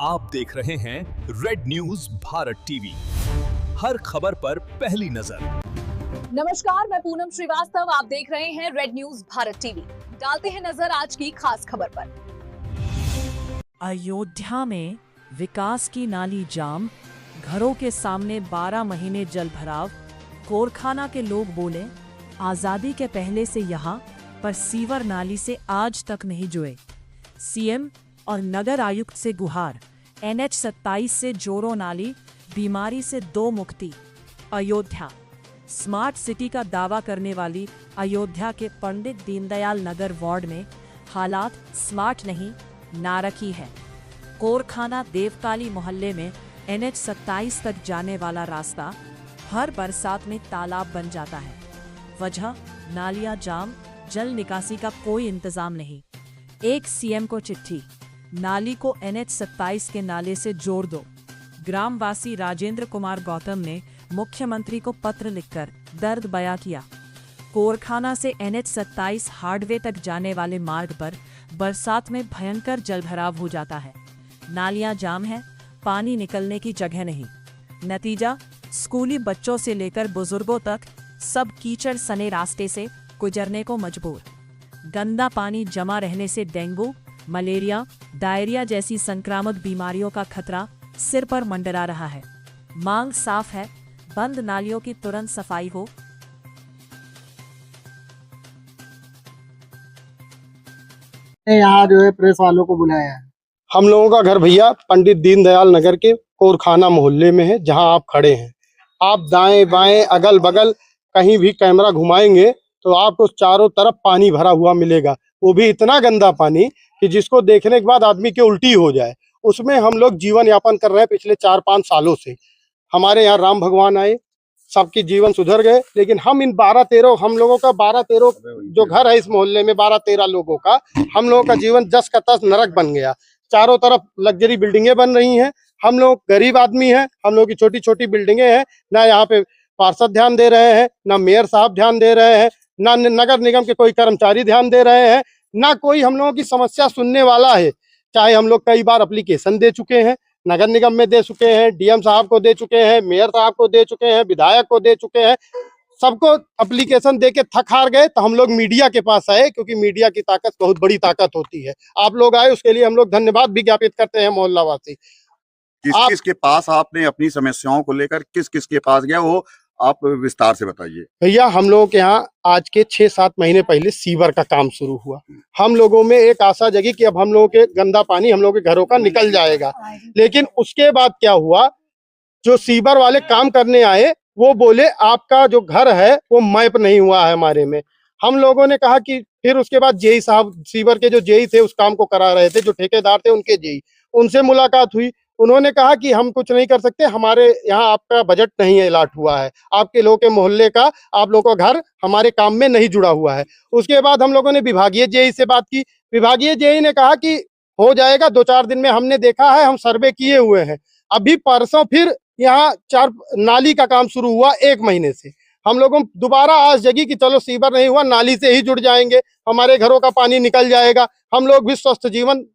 आप देख रहे हैं रेड न्यूज भारत टीवी, हर खबर पर पहली नजर। नमस्कार, मैं पूनम श्रीवास्तव, आप देख रहे हैं रेड न्यूज भारत टीवी। डालते हैं नजर आज की खास खबर पर। अयोध्या में विकास की नाली जाम, घरों के सामने 12 महीने जल भराव। कोरखाना के लोग बोले, आजादी के पहले से यहाँ पर सीवर नाली से आज तक नहीं जुड़े। सीएम और नगर आयुक्त से गुहार, NH 27 से जोड़ो नाली, बीमारी से दो मुक्ति। अयोध्या स्मार्ट सिटी का दावा करने वाली अयोध्या के पंडित दीनदयाल नगर वार्ड में हालात स्मार्ट नहीं, नारकी है। कोरखाना देवकाली मोहल्ले में NH 27 तक जाने वाला रास्ता हर बरसात में तालाब बन जाता है। वजह नालियां जाम, जल निकासी का कोई इंतजाम नहीं। एक सीएम को चिट्ठी, नाली को NH 27 के नाले से जोड़ दो। ग्रामवासी राजेंद्र कुमार गौतम ने मुख्यमंत्री को पत्र लिखकर दर्द बयां किया। कोरखाना से NH 27 हार्डवे तक जाने वाले मार्ग पर बरसात में भयंकर जलभराव हो जाता है। नालियां जाम है, पानी निकलने की जगह नहीं। नतीजा, स्कूली बच्चों से लेकर बुजुर्गों तक सब कीचड़ सने रास्ते से गुजरने को मजबूर। गंदा पानी जमा रहने से डेंगू, मलेरिया, डायरिया जैसी संक्रामक बीमारियों का खतरा सिर पर मंडरा रहा है। मांग साफ है, बंद नालियों की तुरंत सफाई हो। यहाँ जो है प्रेस वालों को बुलाया है। हम लोगों का घर भैया पंडित दीनदयाल नगर के कोरखाना मोहल्ले में है, जहां आप खड़े हैं। आप दाएं बाएं अगल बगल कहीं भी कैमरा घुमाएंगे तो आपको चारों तरफ पानी भरा हुआ मिलेगा। वो भी इतना गंदा पानी कि जिसको देखने के बाद आदमी की उल्टी हो जाए। उसमें हम लोग जीवन यापन कर रहे हैं पिछले 4-5 सालों से। हमारे यहाँ राम भगवान आए, सबके जीवन सुधर गए, लेकिन हम इन 12-13 हम लोगों का 12-13 जो घर है इस मोहल्ले में 12-13 लोगों का, हम लोगों का जीवन जस का तस नरक बन गया। चारों तरफ लग्जरी बिल्डिंगें बन रही हैं। हम लोग गरीब आदमी हैं, हम लोग की छोटी छोटी बिल्डिंगें हैं। ना यहाँ पे पार्षद ध्यान दे रहे हैं, ना मेयर साहब ध्यान दे रहे हैं, ना नगर निगम के कोई कर्मचारी ध्यान दे रहे हैं, ना कोई हम लोगों की समस्या सुनने वाला है। चाहे हम लोग कई बार एप्लीकेशन दे चुके हैं, नगर निगम में दे चुके हैं, डीएम साहब को दे चुके हैं, मेयर साहब को दे चुके हैं, विधायक को दे चुके हैं, सबको एप्लीकेशन दे के थक हार गए। तो हम लोग मीडिया के पास आए, क्योंकि मीडिया की ताकत बहुत बड़ी ताकत होती है। आप लोग आए, उसके लिए हम लोग धन्यवाद भी ज्ञापित करते हैं मोहल्लावासी। किस के पास आपने अपनी समस्याओं को लेकर किस के पास गया, वो आप विस्तार से बताइए। भैया, हम लोगों के यहाँ आज के 6-7 महीने पहले सीवर का काम शुरू हुआ। हम लोगों में एक आशा जगी कि अब हम लोगों के गंदा पानी हम लोगों के घरों का निकल जाएगा। लेकिन उसके बाद क्या हुआ, जो सीवर वाले काम करने आए वो बोले आपका जो घर है वो मैप नहीं हुआ है हमारे में। हम लोगों ने कहा कि फिर उसके बाद जेई साहब, सीवर के जो जेई थे उस काम को करा रहे थे, जो ठेकेदार थे उनके जेई, उनसे मुलाकात हुई। उन्होंने कहा कि हम कुछ नहीं कर सकते, हमारे यहाँ आपका बजट नहीं अलॉट हुआ है, आपके लोगों के मोहल्ले का, आप लोगों का घर हमारे काम में नहीं जुड़ा हुआ है। उसके बाद हम लोगों ने विभागीय जेई से बात की। विभागीय जेई ने कहा कि हो जाएगा, 2-4 दिन में। हमने देखा है, हम सर्वे किए हुए हैं। अभी परसों फिर यहाँ 4 नाली का काम शुरू हुआ 1 महीने से। हम लोगों दोबारा आस जगी कि चलो सीवर नहीं हुआ, नाली से ही जुड़ जाएंगे, हमारे घरों का पानी निकल जाएगा, हम लोग भी स्वस्थ जीवन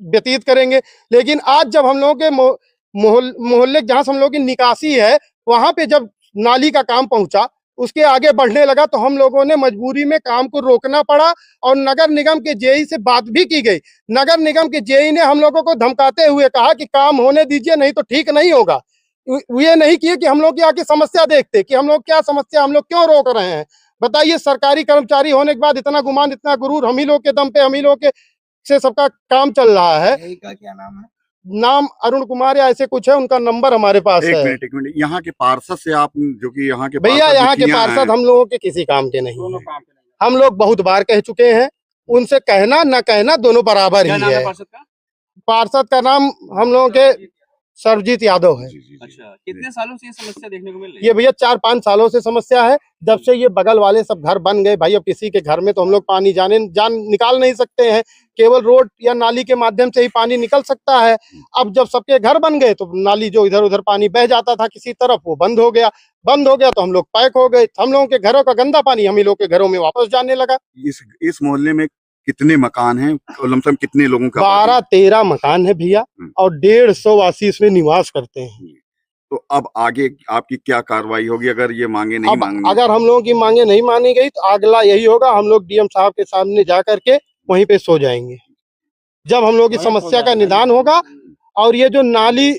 व्यतीत करेंगे। लेकिन आज जब हम लोगों के मोहल्ले जहाँ से हम लोगों की निकासी है, वहां पे जब नाली का काम पहुंचा, उसके आगे बढ़ने लगा, तो हम लोगों ने मजबूरी में काम को रोकना पड़ा। और नगर निगम के जेई से बात भी की गई। नगर निगम के जेई ने हम लोगों को धमकाते हुए कहा कि काम होने दीजिए, नहीं तो ठीक नहीं होगा। ये नहीं किए कि हम लोग की आके समस्या देखते कि हम लोग क्या समस्या, हम लोग क्यों रोक रहे हैं। बताइए, सरकारी कर्मचारी होने के बाद इतना गुमान, इतना गुरूर, हम ही लोग के दम पे, हम ही लोग के से सबका काम चल रहा है। का क्या नाम है? नाम अरुण कुमार या ऐसे कुछ है, उनका नंबर हमारे पास है। एक मिनट, यहाँ के पार्षद से आप, जो कि यहाँ के भैया, यहाँ के पार्षद हम लोगों के किसी काम के नहीं है। हम लोग बहुत बार कह चुके हैं, उनसे कहना न कहना दोनों बराबर ही है। पार्षद का नाम हम लोगों के सरजीत यादव है। अच्छा, कितने सालों से ये समस्या देखने को मिल रही है? ये भैया 4-5 सालों से समस्या है, जब से ये बगल वाले सब घर बन गए। भाई, अब किसी के घर में तो हम लोग पानी जान निकाल नहीं सकते हैं, केवल रोड या नाली के माध्यम से ही पानी निकल सकता है। अब जब सबके घर बन गए तो नाली जो इधर उधर पानी बह जाता था किसी तरफ, वो बंद हो गया तो हम लोग पैक हो गए। हम लोगों के घरों का गंदा पानी हम ही लोग के घरों में वापस जाने लगा। इस मोहल्ले में कितने मकान हैं, लमसम कितने लोगों का? 12-13 मकान है भैया और 150 वासी इसमें निवास करते हैं। तो अब आगे आपकी क्या कार्रवाई होगी अगर ये मांगे नहीं अब मांगनी? अगर हम लोगों की मांगे नहीं मानी गई तो अगला यही होगा, हम लोग डीएम साहब के सामने जा करके वहीं पे सो जाएंगे। जब हम लोगों की समस्या का निदान होगा, और ये जो नाली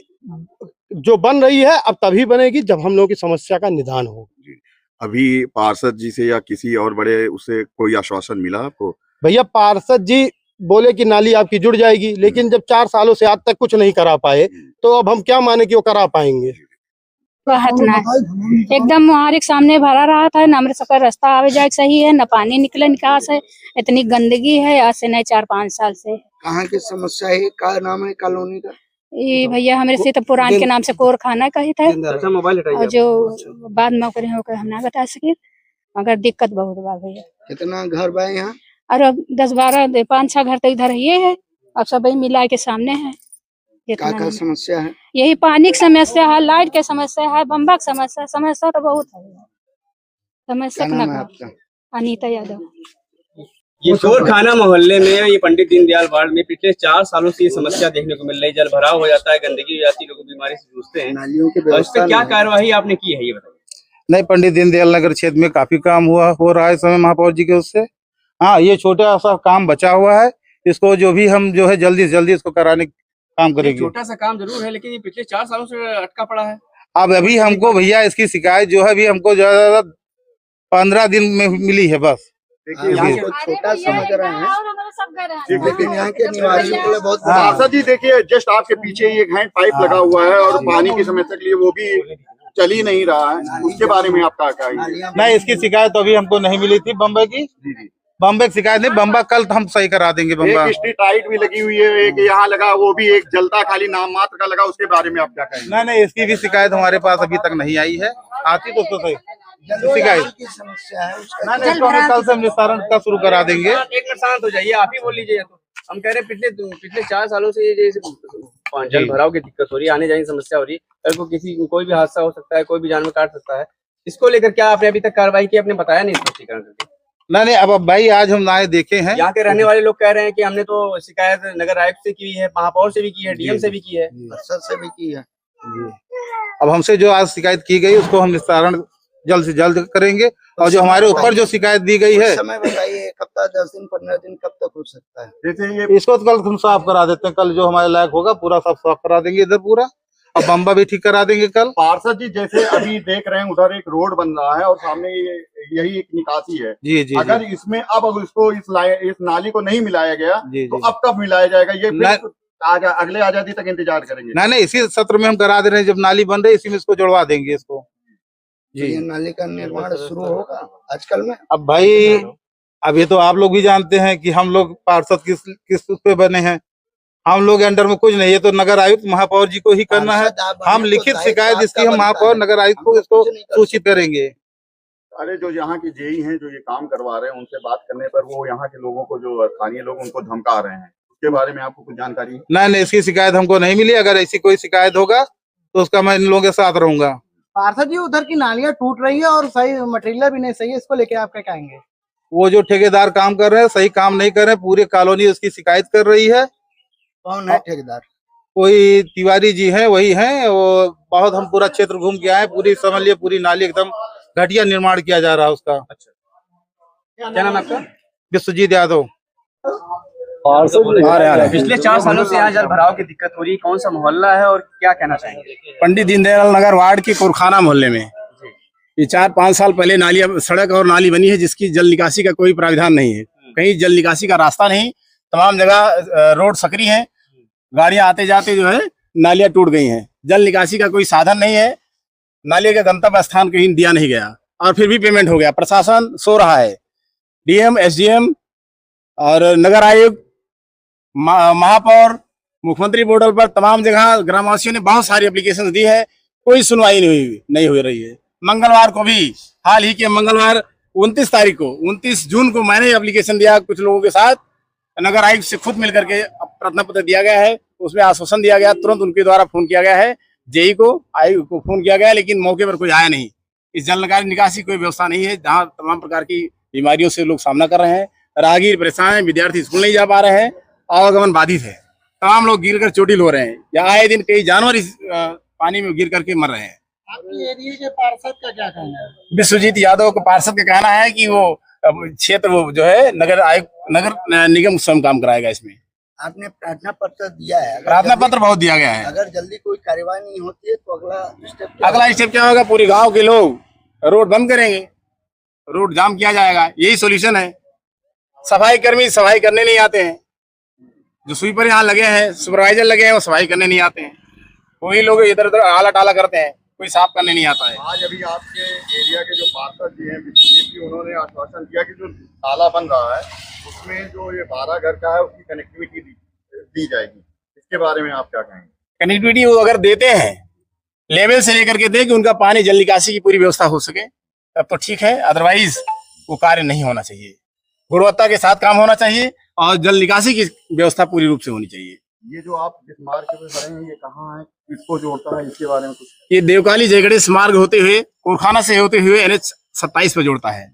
जो बन रही है अब तभी बनेगी जब हम लोगों की समस्या का निदान हो। अभी पार्षद जी से या किसी और बड़े उससे कोई आश्वासन मिला आपको? भैया पार्षद जी बोले कि नाली आपकी जुड़ जाएगी, लेकिन जब 4 सालों से आज तक कुछ नहीं करा पाए तो अब हम क्या माने कि वो करा पाएंगे। एकदम मुहारिक सामने भरा रहा था, न अमृत सफर रास्ता आवे जाए सही है, न पानी निकले निकास है, इतनी गंदगी है आज से नहीं 4-5 साल से। कहाँ की समस्या है, क्या नाम है कॉलोनी का? ये भैया हमारे से तो पुरान के नाम से कोरखाना कही थे, अच्छा मोबाइल और जो बाद में करे होकर हम ना बता सके, मगर दिक्कत बहुत बा भैया। कितना घर बा यहाँ? और 10-12 5-6 घर तो इधर ये है, अब सब मिला के सामने है। क्या समस्या है? यही पानी की समस्या है, लाइट की समस्या है, बम्बा की समस्या तो बहुत है। समस्या क्या नाम है आपका? अनीता यादव। ये कोरखाना मोहल्ले में ये पंडित दीनदयाल वार्ड में पिछले 4 सालों से ये समस्या देखने को मिल रही है। जल भराव हो जाता है, गंदगी हो जाती है, लोग बीमारी से जूझते हैं। नालियों की और इस व्यवस्था पर क्या नहीं है। कार्यवाही आपने की है ये बताइए। नहीं, पंडित दीनदयाल नगर क्षेत्र में काफी काम हो रहा है इस समय महापौर जी के उससे। हाँ, ये छोटा सा काम बचा हुआ है, इसको जो भी हम जो है जल्दी से जल्दी इसको कराने का काम करेंगे। छोटा सा काम जरूर है, लेकिन ये पिछले 4 सालों से अटका पड़ा है। अब अभी हमको भैया इसकी शिकायत जो है अभी हमको ज्यादा 15 दिन में मिली है बस। यहाँ को छोटा समझ रहे हैं, लेकिन यहाँ के निवासियों के लिए बहुत बड़ा है। पार्षद जी देखिए, जस्ट आपके पीछे ये हैंड पाइप लगा हुआ है और पानी की समस्या के लिए वो भी चल ही नहीं रहा है, उसके बारे में आपका क्या है? नहीं, इसकी शिकायत तो अभी हमको नहीं मिली थी बम्बई की। बम्बई की शिकायत नहीं, बम्बा कल हम सही करा देंगे। बम्बा एक स्ट्रीट लाइट भी लगी हुई है, एक यहाँ लगा, वो भी एक जलता खाली नाम मात्र का लगा, उसके बारे में आप क्या कहेंगे? नहीं, इसकी भी शिकायत हमारे पास अभी तक नहीं आई है, आती तो उसको सही शिकायत। की समस्या है उसका नहीं, इसको हम कल से हम निस्तारण का शुरू करा देंगे। एक मिनट शांत हो जाइए, आप ही बोल लीजिए। तो हम कह रहे हैं पिछले 4 सालों से ये जैसे जल भराव की दिक्कत हो रही है, आने जाने की समस्या हो रही है, कल को कोई भी हादसा हो सकता है, कोई भी जानवर काट सकता है। इसको लेकर क्या आपने अभी तक कार्रवाई की? आपने बताया नहीं स्पष्टीकरण करके। नहीं, अब भाई आज हम आए देखे हैं। यहाँ के रहने वाले लोग कह रहे हैं कि हमने तो शिकायत नगर आयुक्त से की है, महापौर से भी की है, डीएम से भी की है, पार्षद से भी की है। अब हमसे जो आज शिकायत की गई उसको हम निस्तारण जल्द से जल्द करेंगे, और जो हमारे ऊपर जो शिकायत दी गई है समय बताइए, 1 हफ्ता 10 दिन 15 दिन कब तक हो सकता है? जैसे ये इसको तो कल हम साफ करा देते हैं। कल जो हमारे लायक होगा पूरा सब साफ करा देंगे इधर पूरा, और बम्बा भी ठीक करा देंगे कल। पार्षद जी जैसे अभी देख रहे हैं उधर एक रोड बन रहा है और सामने यही एक निकासी है। जी। अगर इसमें अब इसको इस नाली को नहीं मिलाया गया जी, तो जी। अब कब मिलाया जाएगा? ये नहीं। फिर अगले आजादी तक इंतजार करेंगे? नहीं, इसी सत्र में हम करा दे रहे हैं, जब नाली बन रही है इसी में इसको जुड़वा देंगे इसको। ये जी, नाली का निर्माण शुरू होगा आजकल में? अब भाई अब ये तो आप लोग भी जानते हैं कि हम लोग पार्षद किस पे बने हैं, हम लोग अंडर में कुछ नहीं, ये तो नगर आयुक्त महापौर जी को ही करना है। पार्षद आप हम बने लिखित तो शिकायत दायित्व इसकी हम आपका महापौर बनता है। नगर आयुक्त को हम इसको कुछ नहीं कर सूचित करेंगे। अरे जो यहाँ के जेई हैं जो ये काम करवा रहे हैं, उनसे बात करने पर वो यहाँ के लोगों को, जो स्थानीय लोग, उनको धमका रहे हैं, उसके बारे में आपको कुछ जानकारी है? नहीं, इसकी शिकायत हमको नहीं मिली। अगर ऐसी कोई शिकायत होगा तो उसका मैं इन लोगों के साथ रहूंगा। पार्षद जी उधर की नालियां टूट रही है और सही मटेरियल भी नहीं सही है, इसको लेके आप क्या कहेंगे? वो जो ठेकेदार काम कर रहे हैं सही काम नहीं कर रहे हैं, पूरी कॉलोनी उसकी शिकायत कर रही है। कौन है ठेकेदार? कोई तिवारी जी हैं, वही हैं। वो बहुत हम पूरा क्षेत्र घूम के आए, पूरी समझ लिए पूरी नाली एकदम घटिया निर्माण किया जा रहा है उसका। क्या नाम है आपका? विश्वजीत यादव। पिछले 4 सालों से यहाँ जल भराव की दिक्कत हो रही है, कौन सा मोहल्ला है और क्या कहना चाहेंगे? पंडित दीनदयाल नगर वार्ड के कोरखाना मोहल्ले में ये 4-5 साल पहले नाली, सड़क और नाली बनी है जिसकी जल निकासी का कोई प्राविधान नहीं है। कहीं जल निकासी का रास्ता नहीं, तमाम जगह रोड सकरी है, गाड़ियां आते जाते जो है नालियां टूट गई हैं। जल निकासी का कोई साधन नहीं है, नाली का गंतव्य स्थान कहीं दिया नहीं गया और फिर भी पेमेंट हो गया। प्रशासन सो रहा है, डीएम, एसडीएम और नगर आयुक्त, महापौर, मुख्यमंत्री पोर्टल पर तमाम जगह ग्रामवासियों ने बहुत सारी एप्लीकेशन दी है, कोई सुनवाई नहीं हो रही है। मंगलवार को भी, हाल ही के मंगलवार 29 जून को मैंने एप्लीकेशन दिया कुछ लोगों के साथ, नगर आयुक्त से खुद मिलकर के प्रार्थना पत्र दिया गया है, उसमें आश्वासन दिया गया, तुरंत उनके द्वारा फोन किया गया है, जेई को, आयुक्त को फोन किया गया, लेकिन मौके पर कोई आया नहीं। इस जल निकासी कोई व्यवस्था नहीं है, जहाँ तमाम प्रकार की बीमारियों से लोग सामना कर रहे हैं। राहगीर परेशान है, विद्यार्थी स्कूल नहीं जा पा रहे हैं, आवागमन बाधित है। तमाम लोग गिर कर चोटिल हो रहे हैं या आए दिन कई जानवर इस पानी में गिर करके मर रहे हैं। आपके एरिया के पार्षद का क्या कहना है? विश्वजीत यादव के पार्षद का कहना है कि वो क्षेत्र वो जो है नगर निगम स्वयं काम कराएगा। इसमें आपने प्रार्थना पत्र दिया है, प्रार्थना पत्र बहुत दिया गया है। अगर जल्दी कोई कार्यवाही नहीं होती है तो अगला स्टेप क्या होगा? पूरे गांव के लोग रोड बंद करेंगे, रोड जाम किया जाएगा। यही सॉल्यूशन है। सफाई कर्मी सफाई करने नहीं आते हैं, जो स्वीपर यहाँ लगे हैं, सुपरवाइजर लगे हैं, वो सफाई करने नहीं आते हैं। वही लोग इधर उधर आला टाला करते हैं, कोई साफ करने नहीं आता है। आज अभी आपके एरिया के जो पार्षद जी हैं विश्वजीत जी, उन्होंने आश्वासन दिया कि जो नाला बन रहा है उसमें जो ये 12 घर का है उसकी कनेक्टिविटी दी जाएगी। इसके बारे में आप क्या कहेंगे? कनेक्टिविटी वो अगर देते हैं, लेवल से लेकर के दे कि उनका पानी जल निकासी की पूरी व्यवस्था हो सके, तब तो ठीक है। अदरवाइज वो कार्य नहीं होना चाहिए। गुणवत्ता के साथ काम होना चाहिए और जल निकासी की व्यवस्था पूरी रूप से होनी चाहिए। ये जो आप जिस मार्ग पे खड़े हैं, ये कहाँ है, किसको जोड़ता है, इसके बारे में कुछ? ये देवकाली जयगणेश मार्ग होते हुए कोरखाना से होते हुए NH 27 पे जोड़ता है।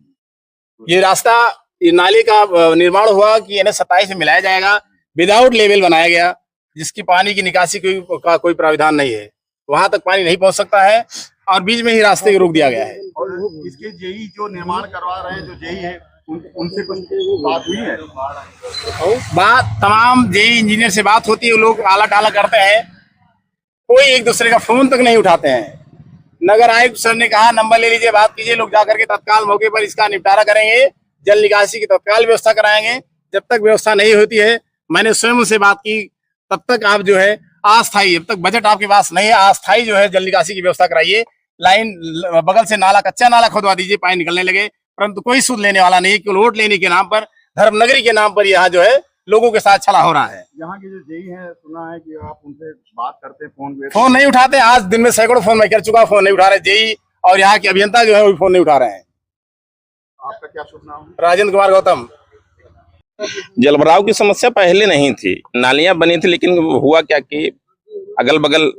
ये रास्ता, ये नाले का निर्माण हुआ कि NH 27 में मिलाया जाएगा। विदाउट लेवल बनाया गया, जिसकी पानी की निकासी का कोई प्राविधान नहीं है। वहां तक पानी नहीं पहुंच सकता है और बीच में ही रास्ते को रोक दिया गया है। और इसके जेई जो निर्माण करवा रहे हैं, जो जेई है, उनसे कुछ बात हुई है? बात तमाम जेई इंजीनियर से बात होती है, लोग आला टाला करते हैं, कोई एक दूसरे का फोन तक नहीं उठाते हैं। नगर आयुक्त सर ने कहा नंबर ले लीजिए, बात कीजिए, लोग जाकर के तत्काल मौके पर इसका निपटारा करेंगे, जल निकासी की तत्काल व्यवस्था कराएंगे। जब तक व्यवस्था नहीं होती है, मैंने स्वयं उनसे बात की, तब तक आप जो है अस्थायी, जब तक बजट आपके पास नहीं है, अस्थायी जो है जल निकासी की व्यवस्था कराइए। लाइन बगल से नाला, कच्चा नाला खुदवा दीजिए, पानी निकलने लगे, परंतु कोई सुध लेने वाला नहीं। केवल वोट लेने के नाम पर, धर्मनगरी के नाम पर यहाँ जो है लोगों के साथ छला हो रहा है। यहाँ के जो जेई हैं, सुना है कि आप उनसे बात करते हैं, फोन नहीं उठाते। आज दिन में सैकड़ों फोन मैं कर चुका, फोन नहीं उठा रहे जेई, और यहाँ के अभियंता जो है वो फोन नहीं उठा रहे हैं। आपका क्या शुभ नाम? राजेंद्र कुमार गौतम। जलभराव की समस्या पहले नहीं थी, नालियां बनी थी, लेकिन हुआ क्या कि अगल बगल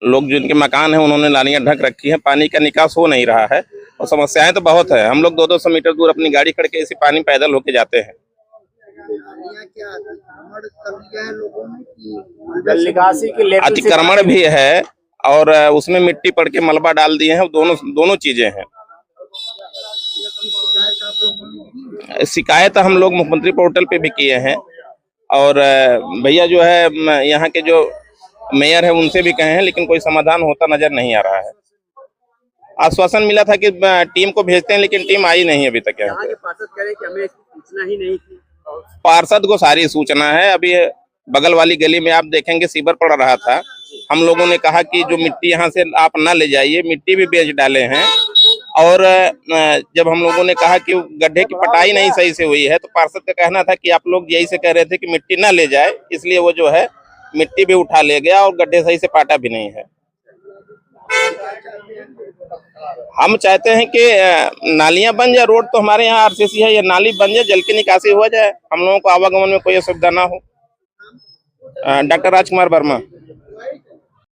लोग जिनके मकान है उन्होंने नालियां ढक रखी है, पानी का निकास हो नहीं रहा है और समस्याएं तो बहुत है। हम लोग 200-200 मीटर दूर अपनी गाड़ी खड़ के ऐसे पानी पैदल होके जाते हैं। जल निकासी की अतिक्रमण भी है और उसमें मिट्टी पड़ के मलबा डाल दिए हैं, दोनों चीजें हैं। शिकायत हम लोग मुख्यमंत्री पोर्टल पे भी किए हैं और भैया जो है यहाँ के जो मेयर है उनसे भी कहे हैं, लेकिन कोई समाधान होता नजर नहीं आ रहा है। आश्वासन मिला था कि टीम को भेजते हैं, लेकिन टीम आई नहीं अभी तक। यहाँ के पार्षद कह रहे हैं कि हमें सूचना ही नहीं थी। पार्षद को सारी सूचना है। अभी बगल वाली गली में आप देखेंगे सीवर पड़ रहा था, हम लोगों ने कहा कि जो मिट्टी यहाँ से आप ना ले जाइए, मिट्टी भी बेच डाले हैं। और जब हम लोगों ने कहा कि गड्ढे की पटाई नहीं सही से हुई है, तो पार्षद का कहना था कि आप लोग यही से कह रहे थे कि मिट्टी ना ले जाए, इसलिए वो जो है मिट्टी भी उठा ले गया और गड्ढे सही से पाटा भी नहीं है। हम चाहते हैं कि नालियां बन जाए, रोड तो हमारे यहाँ RCC है, ये नाली बन जाए, जल की निकासी हो जाए, हम लोगों को आवागमन में कोई असुविधा ना हो। डॉक्टर राजकुमार वर्मा।